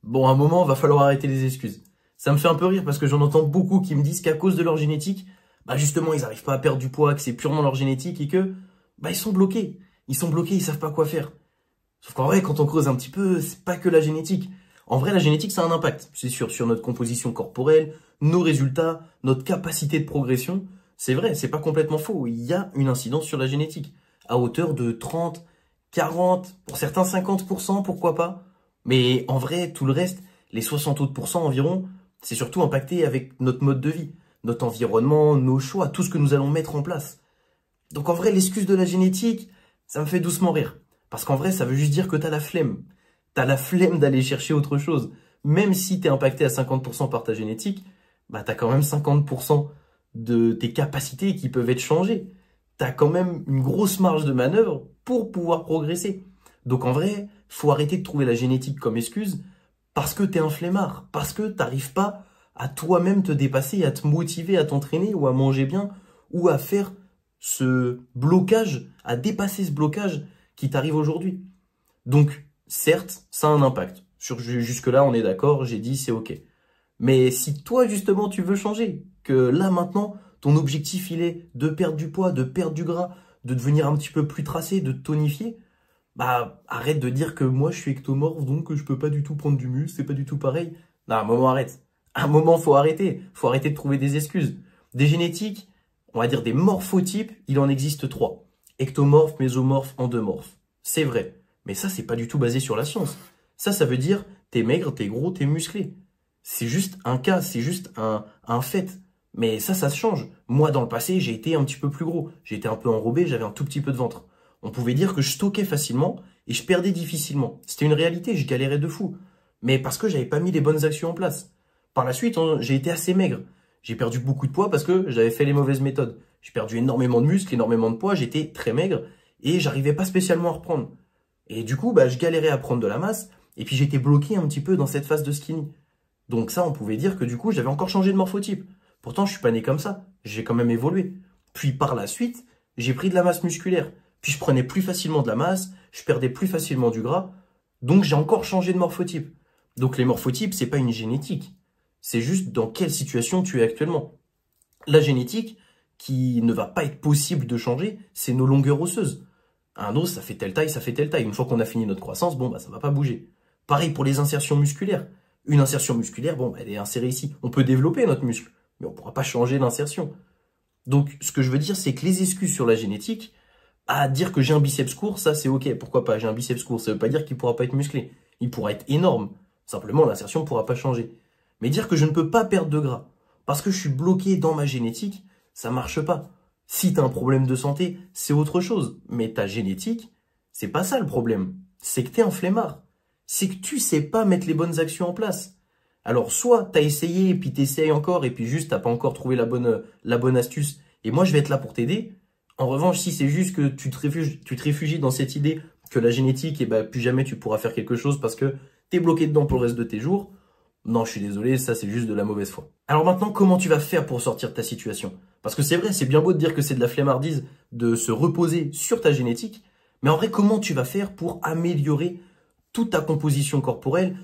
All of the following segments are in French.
Bon, à un moment, va falloir arrêter les excuses. Ça me fait un peu rire parce que j'en entends beaucoup qui me disent qu'à cause de leur génétique, bah justement, ils n'arrivent pas à perdre du poids, que c'est purement leur génétique et que bah ils sont bloqués. Ils sont bloqués, ils savent pas quoi faire. Sauf qu'en vrai, quand on creuse un petit peu, c'est pas que la génétique. En vrai, la génétique, ça a un impact, c'est sûr, sur notre composition corporelle, nos résultats, notre capacité de progression. C'est vrai, c'est pas complètement faux. Il y a une incidence sur la génétique, à hauteur de 30, 40, pour certains 50%, pourquoi pas. Mais en vrai, tout le reste, les 60 autres pourcents environ, c'est surtout impacté avec notre mode de vie, notre environnement, nos choix, tout ce que nous allons mettre en place. Donc en vrai, l'excuse de la génétique, ça me fait doucement rire. Parce qu'en vrai, ça veut juste dire que t'as la flemme. T'as la flemme d'aller chercher autre chose. Même si t'es impacté à 50% par ta génétique, bah t'as quand même 50% de tes capacités qui peuvent être changées. T'as quand même une grosse marge de manœuvre pour pouvoir progresser. Donc en vrai, faut arrêter de trouver la génétique comme excuse parce que t'es un flemmard, parce que t'arrives pas à toi-même te dépasser, à te motiver à t'entraîner ou à manger bien ou à faire ce blocage, à dépasser ce blocage qui t'arrive aujourd'hui. Donc, certes, ça a un impact. Jusque-là, on est d'accord, j'ai dit c'est ok. Mais si toi, justement, tu veux changer, que là, maintenant, ton objectif, il est de perdre du poids, de perdre du gras, de devenir un petit peu plus tracé, de te tonifier, bah, arrête de dire que moi, je suis ectomorphe, donc je peux pas du tout prendre du muscle, c'est pas du tout pareil. Non, à un moment, arrête. À un moment, faut arrêter. Faut arrêter de trouver des excuses. Des génétiques, on va dire des morphotypes, il en existe 3. Ectomorphe, mésomorphe, endomorphe. C'est vrai. Mais ça, c'est pas du tout basé sur la science. Ça veut dire, t'es maigre, t'es gros, t'es musclé. C'est juste un cas, c'est juste un fait. Mais ça se change. Moi, dans le passé, j'ai été un petit peu plus gros. J'ai été un peu enrobé, j'avais un tout petit peu de ventre. On pouvait dire que je stockais facilement et je perdais difficilement. C'était une réalité, je galérais de fou. Mais parce que j'avais pas mis les bonnes actions en place. Par la suite, j'ai été assez maigre. J'ai perdu beaucoup de poids parce que j'avais fait les mauvaises méthodes. J'ai perdu énormément de muscles, énormément de poids, j'étais très maigre et j'arrivais pas spécialement à reprendre. Et du coup, bah, je galérais à prendre de la masse et puis j'étais bloqué un petit peu dans cette phase de skinny. Donc ça, on pouvait dire que du coup, j'avais encore changé de morphotype. Pourtant, je suis pas né comme ça. J'ai quand même évolué. Puis par la suite, j'ai pris de la masse musculaire. Puis je prenais plus facilement de la masse, je perdais plus facilement du gras. Donc j'ai encore changé de morphotype. Donc les morphotypes, c'est pas une génétique. C'est juste dans quelle situation tu es actuellement. La génétique, qui ne va pas être possible de changer, c'est nos longueurs osseuses. Un os, ça fait telle taille, ça fait telle taille. Une fois qu'on a fini notre croissance, bon, bah, ça va pas bouger. Pareil pour les insertions musculaires. Une insertion musculaire, bon, elle est insérée ici. On peut développer notre muscle, mais on pourra pas changer l'insertion. Donc, ce que je veux dire, c'est que les excuses sur la génétique, à dire que j'ai un biceps court, ça c'est ok, pourquoi pas, j'ai un biceps court, ça veut pas dire qu'il pourra pas être musclé. Il pourra être énorme. Simplement, l'insertion pourra pas changer. Mais dire que je ne peux pas perdre de gras, parce que je suis bloqué dans ma génétique, ça marche pas. Si tu as un problème de santé, c'est autre chose. Mais ta génétique, c'est pas ça le problème. C'est que tu es un flemmard. C'est que tu sais pas mettre les bonnes actions en place. Alors, soit tu as essayé, et puis tu essayes encore, et puis juste t'as pas encore trouvé la bonne astuce, et moi je vais être là pour t'aider. En revanche, si c'est juste que tu te réfugies dans cette idée que la génétique, et bah, plus jamais tu pourras faire quelque chose parce que tu es bloqué dedans pour le reste de tes jours, non, je suis désolé, ça c'est juste de la mauvaise foi. Alors maintenant, comment tu vas faire pour sortir de ta situation? Parce que c'est vrai, c'est bien beau de dire que c'est de la flemmardise de se reposer sur ta génétique, mais en vrai, comment tu vas faire pour améliorer toute ta composition corporelle,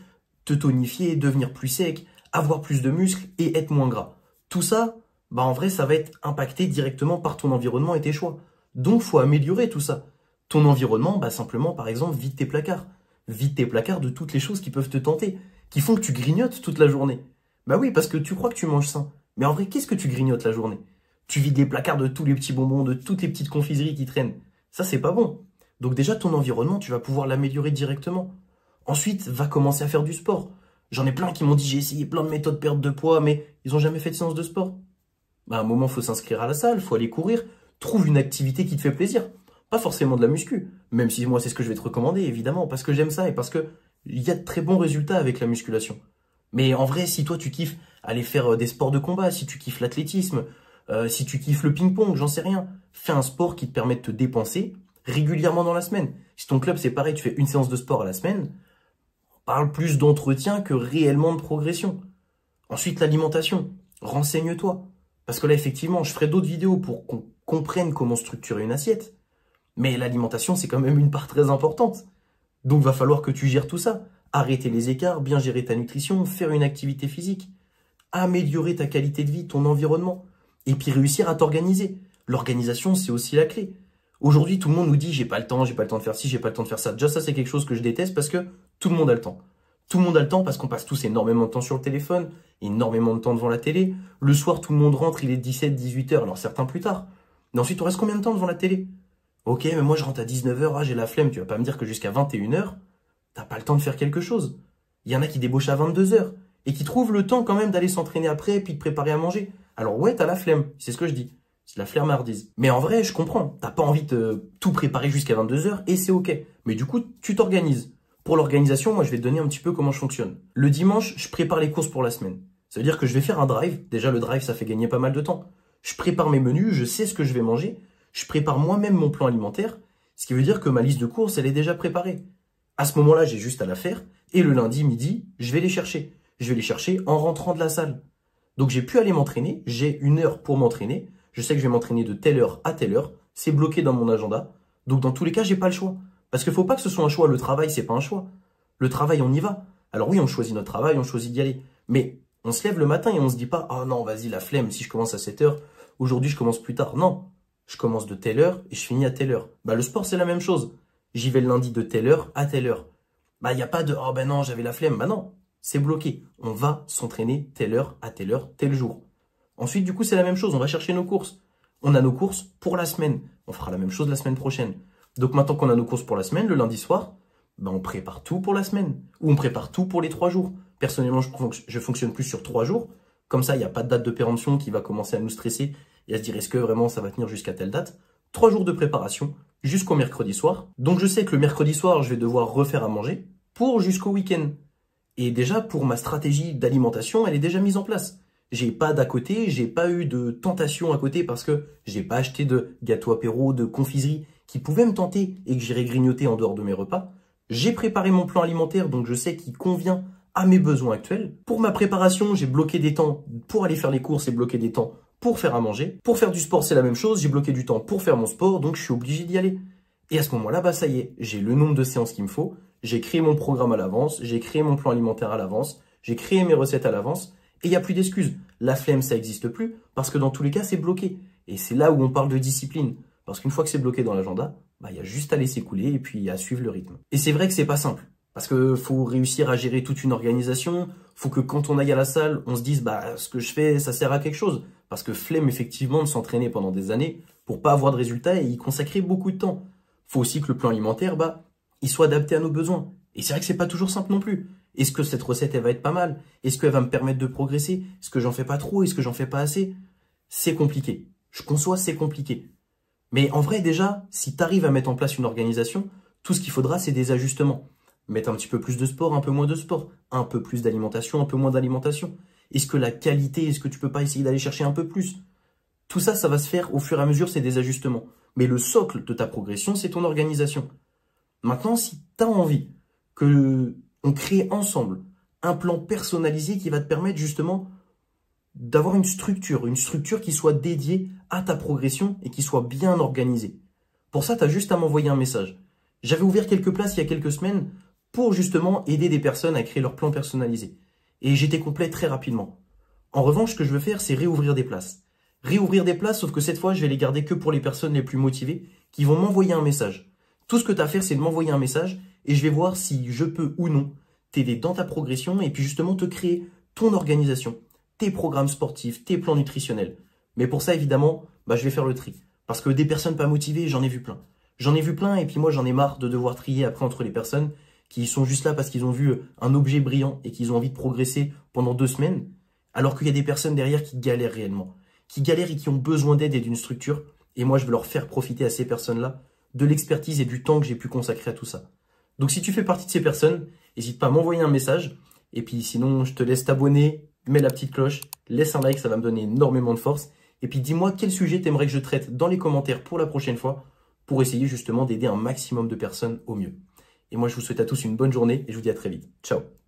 te tonifier, devenir plus sec, avoir plus de muscles et être moins gras? Tout ça, bah en vrai, ça va être impacté directement par ton environnement et tes choix. Donc, faut améliorer tout ça. Ton environnement, bah simplement, par exemple, vide tes placards. Vide tes placards de toutes les choses qui peuvent te tenter, qui font que tu grignotes toute la journée. Bah oui, parce que tu crois que tu manges sain. Mais en vrai, qu'est-ce que tu grignotes la journée? Tu vides les placards de tous les petits bonbons, de toutes les petites confiseries qui traînent. Ça, c'est pas bon. Donc déjà, ton environnement, tu vas pouvoir l'améliorer directement. Ensuite, va commencer à faire du sport. J'en ai plein qui m'ont dit, j'ai essayé plein de méthodes de perte de poids, mais ils ont jamais fait de séance de sport. Bah, à un moment, faut s'inscrire à la salle, faut aller courir. Trouve une activité qui te fait plaisir. Pas forcément de la muscu. Même si moi, c'est ce que je vais te recommander, évidemment, parce que j'aime ça et parce que il y a de très bons résultats avec la musculation. Mais en vrai, si toi, tu kiffes aller faire des sports de combat, si tu kiffes l'athlétisme, si tu kiffes le ping-pong, j'en sais rien, fais un sport qui te permet de te dépenser régulièrement dans la semaine. Si ton club, c'est pareil, tu fais une séance de sport à la semaine, on parle plus d'entretien que réellement de progression. Ensuite, l'alimentation. Renseigne-toi. Parce que là, effectivement, je ferai d'autres vidéos pour qu'on comprenne comment structurer une assiette. Mais l'alimentation, c'est quand même une part très importante. Donc, va falloir que tu gères tout ça. arrêter les écarts, bien gérer ta nutrition, faire une activité physique, améliorer ta qualité de vie, ton environnement, et puis réussir à t'organiser. L'organisation, c'est aussi la clé. Aujourd'hui, tout le monde nous dit j'ai pas le temps de faire ci, j'ai pas le temps de faire ça. Déjà, ça, c'est quelque chose que je déteste parce que tout le monde a le temps. Tout le monde a le temps parce qu'on passe tous énormément de temps sur le téléphone, énormément de temps devant la télé. Le soir, tout le monde rentre, il est 17, 18 heures, alors certains plus tard. Mais ensuite, on reste combien de temps devant la télé? Ok, mais moi, je rentre à 19 heures, j'ai la flemme. Tu vas pas me dire que jusqu'à 21 heures, t'as pas le temps de faire quelque chose. Il y en a qui débauchent à 22 heures et qui trouvent le temps quand même d'aller s'entraîner après puis de préparer à manger. Alors ouais, t'as la flemme, c'est ce que je dis. C'est la flemmardise. Mais en vrai, je comprends. T'as pas envie de tout préparer jusqu'à 22 heures et c'est ok. Mais du coup, tu t'organises. Pour l'organisation, moi, je vais te donner un petit peu comment je fonctionne. Le dimanche, je prépare les courses pour la semaine. Ça veut dire que je vais faire un drive. Déjà, le drive, ça fait gagner pas mal de temps. Je prépare mes menus, je sais ce que je vais manger. Je prépare moi-même mon plan alimentaire. Ce qui veut dire que ma liste de courses, elle est déjà préparée. À ce moment-là, j'ai juste à la faire. Et le lundi midi, je vais les chercher. Je vais les chercher en rentrant de la salle. Donc, j'ai pu aller m'entraîner. J'ai 1 heure pour m'entraîner. Je sais que je vais m'entraîner de telle heure à telle heure. C'est bloqué dans mon agenda. Donc, dans tous les cas, j'ai pas le choix. Parce qu'il faut pas que ce soit un choix. Le travail, c'est pas un choix. Le travail, on y va. Alors oui, on choisit notre travail, on choisit d'y aller. Mais on se lève le matin et on se dit pas « Ah non, vas-y, la flemme, si je commence à 7 heures, aujourd'hui, je commence plus tard. » Non, je commence de telle heure et je finis à telle heure. Bah, le sport, c'est la même chose. J'y vais le lundi de telle heure à telle heure. Bah, il n'y a pas de « Oh ben non, j'avais la flemme. » Bah non, c'est bloqué. On va s'entraîner telle heure à telle heure, tel jour. Ensuite, du coup, c'est la même chose. On va chercher nos courses. On a nos courses pour la semaine. On fera la même chose la semaine prochaine. Donc maintenant qu'on a nos courses pour la semaine, le lundi soir, ben on prépare tout pour la semaine. Ou on prépare tout pour les 3 jours. Personnellement, je fonctionne plus sur 3 jours. Comme ça, il n'y a pas de date de péremption qui va commencer à nous stresser et à se dire est-ce que vraiment ça va tenir jusqu'à telle date. 3 jours de préparation jusqu'au mercredi soir. Donc je sais que le mercredi soir, je vais devoir refaire à manger pour jusqu'au week-end. Et déjà, pour ma stratégie d'alimentation, elle est déjà mise en place. J'ai pas d'à côté, j'ai pas eu de tentation à côté parce que j'ai pas acheté de gâteau apéro, de confiserie qui pouvaient me tenter et que j'irais grignoter en dehors de mes repas. J'ai préparé mon plan alimentaire, donc je sais qu'il convient à mes besoins actuels. Pour ma préparation, j'ai bloqué des temps pour aller faire les courses et bloquer des temps pour faire à manger. Pour faire du sport, c'est la même chose. J'ai bloqué du temps pour faire mon sport, donc je suis obligé d'y aller. Et à ce moment-là, bah ça y est, j'ai le nombre de séances qu'il me faut. J'ai créé mon programme à l'avance, j'ai créé mon plan alimentaire à l'avance, j'ai créé mes recettes à l'avance. Et il n'y a plus d'excuses. La flemme, ça n'existe plus parce que dans tous les cas, c'est bloqué. Et c'est là où on parle de discipline. Parce qu'une fois que c'est bloqué dans l'agenda, bah, il y a juste à laisser couler et puis à suivre le rythme. Et c'est vrai que c'est pas simple. Parce que faut réussir à gérer toute une organisation. Faut que quand on aille à la salle, on se dise, bah, ce que je fais, ça sert à quelque chose. Parce que flemme, effectivement, de s'entraîner pendant des années pour pas avoir de résultats et y consacrer beaucoup de temps. Faut aussi que le plan alimentaire, bah, il soit adapté à nos besoins. Et c'est vrai que c'est pas toujours simple non plus. Est-ce que cette recette, elle va être pas mal? Est-ce qu'elle va me permettre de progresser? Est-ce que j'en fais pas trop? Est-ce que j'en fais pas assez? C'est compliqué. Je conçois, c'est compliqué. Mais en vrai, déjà, si tu arrives à mettre en place une organisation, tout ce qu'il faudra, c'est des ajustements. Mettre un petit peu plus de sport, un peu moins de sport. Un peu plus d'alimentation, un peu moins d'alimentation. Est-ce que la qualité, est-ce que tu peux pas essayer d'aller chercher un peu plus? Tout ça, ça va se faire au fur et à mesure, c'est des ajustements. Mais le socle de ta progression, c'est ton organisation. Maintenant, si tu as envie que on crée ensemble un plan personnalisé qui va te permettre justement d'avoir une structure qui soit dédiée à ta progression et qui soit bien organisée. Pour ça, tu as juste à m'envoyer un message. J'avais ouvert quelques places il y a quelques semaines pour justement aider des personnes à créer leur plan personnalisé. Et j'étais complet très rapidement. En revanche, ce que je veux faire, c'est réouvrir des places. Réouvrir des places, sauf que cette fois, je vais les garder que pour les personnes les plus motivées qui vont m'envoyer un message. Tout ce que tu as à faire, c'est de m'envoyer un message et je vais voir si je peux ou non t'aider dans ta progression et puis justement te créer ton organisation, tes programmes sportifs, tes plans nutritionnels. Mais pour ça, évidemment, bah, je vais faire le tri. Parce que des personnes pas motivées, j'en ai vu plein. J'en ai vu plein et puis moi, j'en ai marre de devoir trier après entre les personnes qui sont juste là parce qu'ils ont vu un objet brillant et qu'ils ont envie de progresser pendant 2 semaines, alors qu'il y a des personnes derrière qui galèrent réellement, qui galèrent et qui ont besoin d'aide et d'une structure. Et moi, je veux leur faire profiter à ces personnes-là de l'expertise et du temps que j'ai pu consacrer à tout ça. Donc, si tu fais partie de ces personnes, n'hésite pas à m'envoyer un message. Et puis, sinon, je te laisse t'abonner, mets la petite cloche, laisse un like, ça va me donner énormément de force. Et puis, dis-moi quel sujet t'aimerais que je traite dans les commentaires pour la prochaine fois pour essayer justement d'aider un maximum de personnes au mieux. Et moi, je vous souhaite à tous une bonne journée et je vous dis à très vite. Ciao!